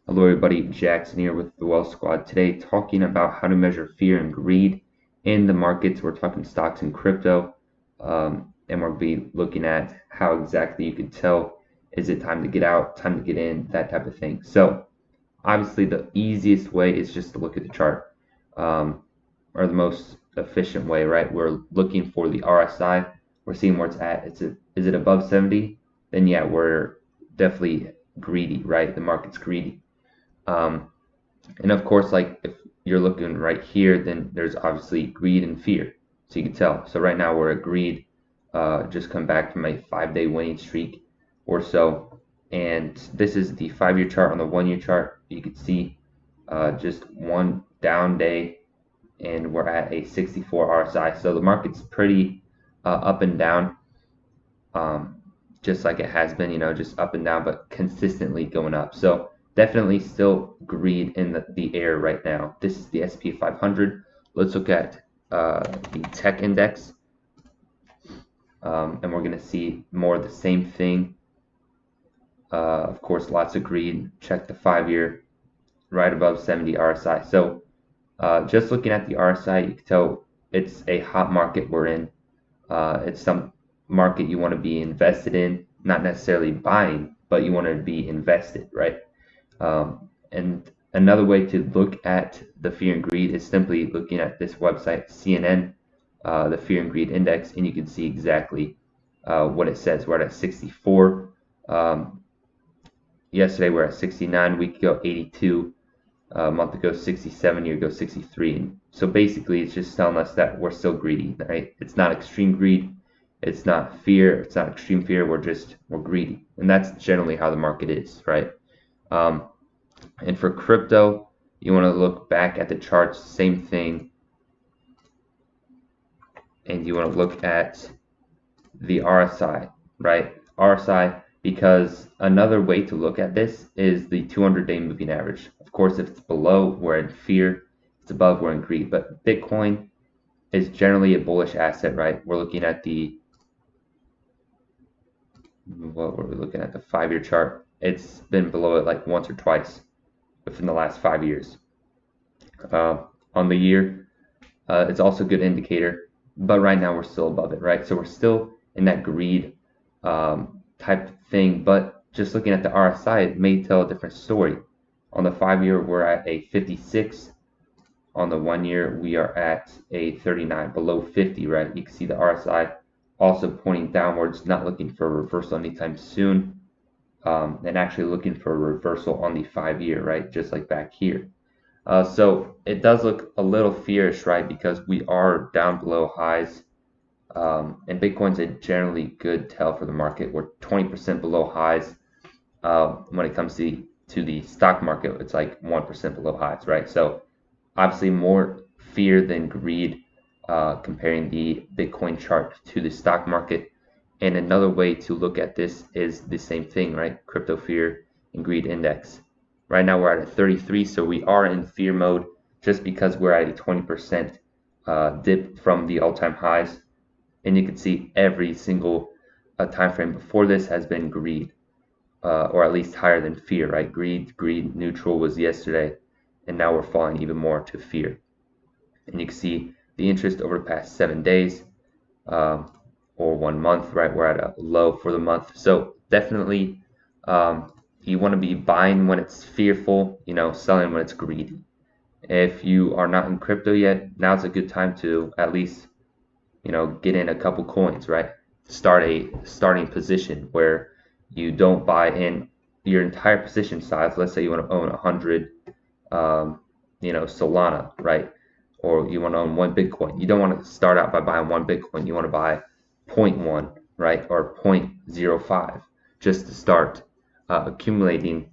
Hello everybody, Jackson here with the Wealth Squad. Today talking about how to measure fear and greed in the markets. We're talking stocks and crypto, and we'll be looking at how exactly you can tell, is it time to get out, time to get in, that type of thing. So obviously the easiest way is just to look at the chart, or the most efficient way, right? We're looking for the RSI. We're seeing where it's at. Is it above 70? Then yeah, we're definitely greedy, right? The market's greedy. Um, and of course, like if you're looking right here, then there's obviously greed and fear. So you can tell. So right now we're at greed, just come back from a 5-day winning streak or so. And this is the 5-year chart. On the 1-year chart, you can see just one down day, and we're at a 64 RSI. So the market's pretty up and down, um, just like it has been, just up and down, but consistently going up. So definitely still greed in the air right now. This is the S&P 500. Let's look at the tech index, and we're going to see more of the same thing. Of course, lots of greed. Check the 5-year, right above 70 RSI. So just looking at the RSI, you can tell it's a hot market we're in. It's some market you want to be invested in, not necessarily buying, but you want to be invested, right? And another way to look at the fear and greed is simply looking at this website, CNN, the fear and greed index, and you can see exactly what it says. We're at 64. Yesterday we're at 69, a week ago 82, a month ago 67, year ago 63. And so basically it's just telling us that we're still greedy, right? It's not extreme greed, it's not fear, it's not extreme fear, we're greedy. And that's generally how the market is, right? And for crypto, you want to look back at the charts, same thing, and you want to look at the RSI, right? RSI, because another way to look at this is the 200-day moving average. Of course, if it's below, we're in fear. If it's above, we're in greed. But Bitcoin is generally a bullish asset, right? We're looking at what were we looking at? The 5-year chart. It's been below it like once or twice within the last 5 years. On the year, it's also a good indicator, but right now we're still above it, right? So we're still in that greed type thing, but just looking at the RSI, it may tell a different story. On the 5-year, we're at a 56. On the 1-year, we are at a 39, below 50, right? You can see the RSI also pointing downwards, not looking for a reversal anytime soon, and actually looking for a reversal on the 5-year, right? Just like back here. So it does look a little fearish, right? Because we are down below highs. And Bitcoin's a generally good tell for the market. We're 20% below highs. When it comes to the stock market, it's like 1% below highs, right? So obviously more fear than greed, comparing the Bitcoin chart to the stock market. And another way to look at this is the same thing, right? Crypto fear and greed index. Right now we're at a 33, so we are in fear mode just because we're at a 20% dip from the all-time highs. And you can see every single time frame before this has been greed, or at least higher than fear, right? Greed neutral was yesterday, and now we're falling even more to fear. And you can see the interest over the past 7 days, or 1 month, right? We're at a low for the month. So definitely, you want to be buying when it's fearful, selling when it's greedy. If you are not in crypto yet, now's a good time to at least get in a couple coins, right? Start a starting position where you don't buy in your entire position size. Let's say you want to own 100, Solana, right? Or you want to own 1 Bitcoin. You don't want to start out by buying 1 Bitcoin. You want to buy 0.1, right? Or 0.05 just to start accumulating,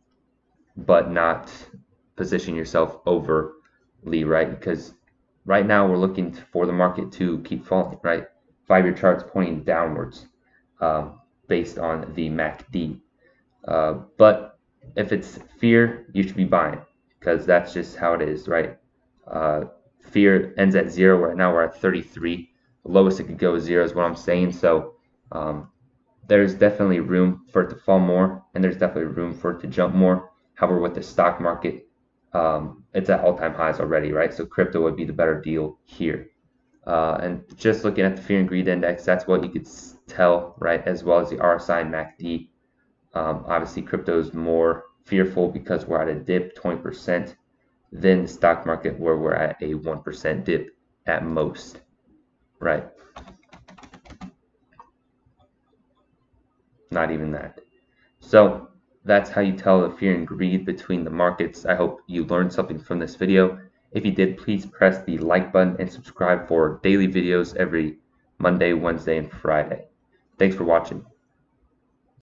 but not position yourself overly, right? Because right now we're looking for the market to keep falling, right? 5-year charts pointing downwards, based on the MACD. But if it's fear, you should be buying, because that's just how it is, right? Fear ends at 0. Right now we're at 33. The lowest it could go is 0 is what I'm saying. So there's definitely room for it to fall more, and there's definitely room for it to jump more. However, with the stock market, it's at all-time highs already, right? So crypto would be the better deal here. And just looking at the fear and greed index, that's what you could tell, right? As well as the RSI and MACD. Obviously, crypto is more fearful because we're at a dip 20% than the stock market, where we're at a 1% dip at most, right? Not even that. So that's how you tell the fear and greed between the markets. I hope you learned something from this video. If you did, please press the like button and subscribe for daily videos every Monday, Wednesday, and Friday. Thanks for watching.